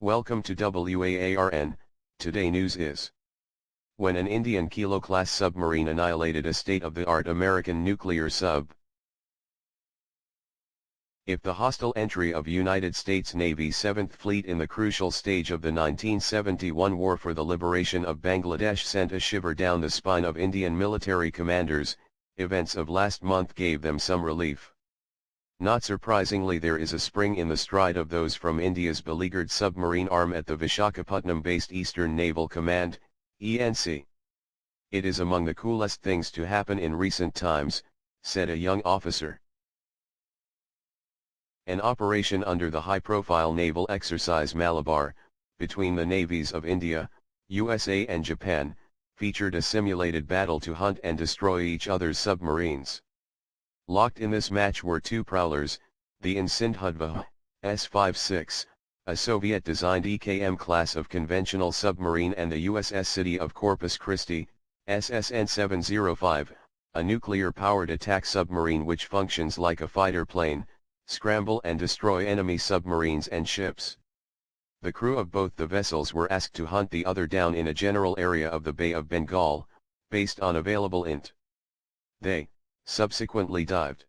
Welcome to WAARN. Today news is: when an Indian Kilo-Class submarine annihilated a state-of-the-art American nuclear sub. If the hostile entry of United States Navy's 7th Fleet in the crucial stage of the 1971 war for the liberation of Bangladesh sent a shiver down the spine of Indian military commanders, events of last month gave them some relief. Not surprisingly, there is a spring in the stride of those from India's beleaguered submarine arm at the Vishakhapatnam-based Eastern Naval Command, ENC. It is among the coolest things to happen in recent times, said a young officer. An operation under the high-profile naval exercise Malabar, between the navies of India, USA and Japan, featured a simulated battle to hunt and destroy each other's submarines. Locked in this match were two prowlers, the INS Sindhudhvaj, S-56, a Soviet-designed EKM class of conventional submarine, and the USS City of Corpus Christi, SSN 705, a nuclear-powered attack submarine which functions like a fighter plane, scramble and destroy enemy submarines and ships. The crew of both the vessels were asked to hunt the other down in a general area of the Bay of Bengal, based on available int. They subsequently dived.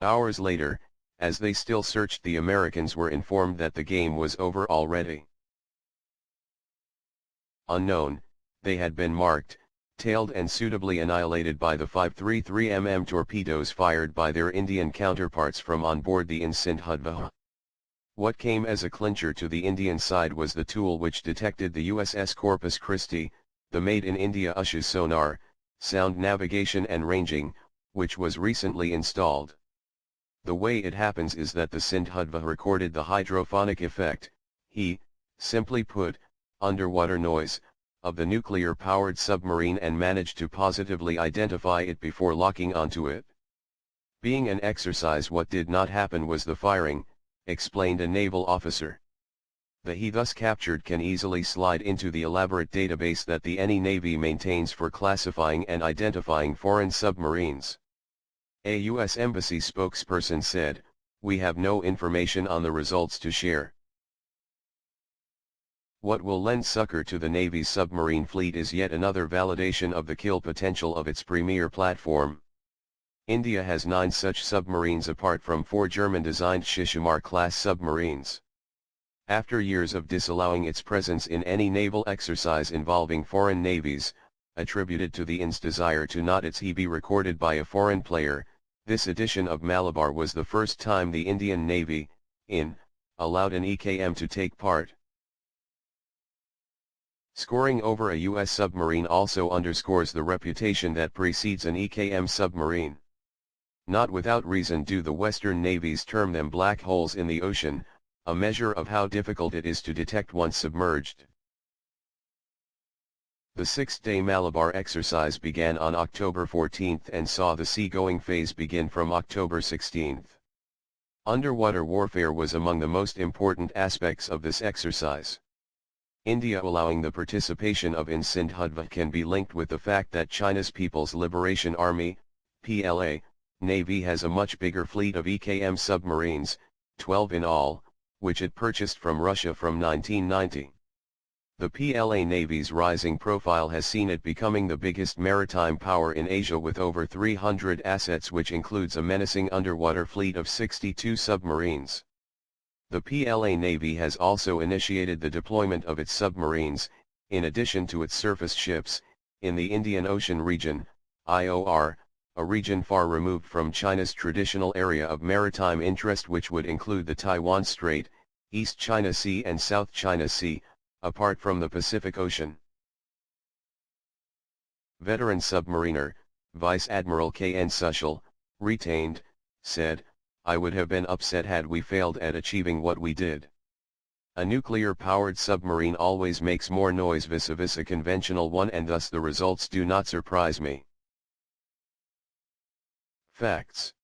Hours later, as they still searched, the Americans were informed that the game was over already. Unknown, they had been marked, tailed and suitably annihilated by the 533 mm torpedoes fired by their Indian counterparts from on board the INS Sindhudhvaj. What came as a clincher to the Indian side was the tool which detected the USS Corpus Christi, the Made in India USH's sonar, sound navigation and ranging, which was recently installed. The way it happens is that the Sindhudhvaj recorded the hydrophonic effect, simply put, underwater noise, of the nuclear-powered submarine and managed to positively identify it before locking onto it. Being an exercise, what did not happen was the firing, explained a naval officer. The he thus captured can easily slide into the elaborate database that the any Navy maintains for classifying and identifying foreign submarines. A U.S. Embassy spokesperson said, "We have no information on the results to share." What will lend succor to the Navy's submarine fleet is yet another validation of the kill potential of its premier platform. India has 9 such submarines apart from 4 German-designed Shiver-class submarines. After years of disallowing its presence in any naval exercise involving foreign navies, attributed to the INS desire to not its he be recorded by a foreign player, this edition of Malabar was the first time the Indian Navy, allowed an EKM to take part. Scoring over a U.S. submarine also underscores the reputation that precedes an EKM submarine. Not without reason do the Western navies term them black holes in the ocean, a measure of how difficult it is to detect once submerged. The 6-day Malabar exercise began on October 14 and saw the seagoing phase begin from October 16. Underwater warfare was among the most important aspects of this exercise. India allowing the participation of INS Sindhudhvaj can be linked with the fact that China's People's Liberation Army, PLA, Navy has a much bigger fleet of EKM submarines, 12 in all, which it purchased from Russia from 1990. The PLA Navy's rising profile has seen it becoming the biggest maritime power in Asia with over 300 assets, which includes a menacing underwater fleet of 62 submarines. The PLA Navy has also initiated the deployment of its submarines, in addition to its surface ships, in the Indian Ocean region, IOR, a region far removed from China's traditional area of maritime interest, which would include the Taiwan Strait, East China Sea and South China Sea, apart from the Pacific Ocean. Veteran submariner, Vice Admiral K.N. Sushil, retained, said, "I would have been upset had we failed at achieving what we did. A nuclear-powered submarine always makes more noise vis-a-vis a conventional one, and thus the results do not surprise me." Facts.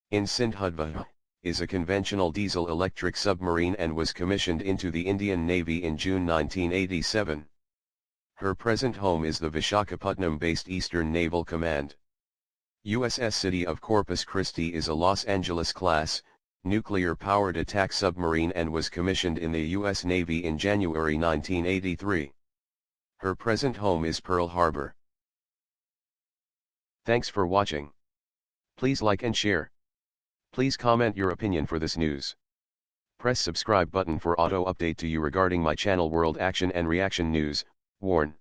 INS Sindhudhvaj is a conventional diesel-electric submarine and was commissioned into the Indian Navy in June 1987. Her present home is the Vishakhapatnam-based Eastern Naval Command. USS City of Corpus Christi is a Los Angeles-class, nuclear-powered attack submarine and was commissioned in the U.S. Navy in January 1983. Her present home is Pearl Harbor. Thanks for watching. Please like and share. Please comment your opinion for this news. Press subscribe button for auto update to you regarding my channel World Action and Reaction News, WAARN.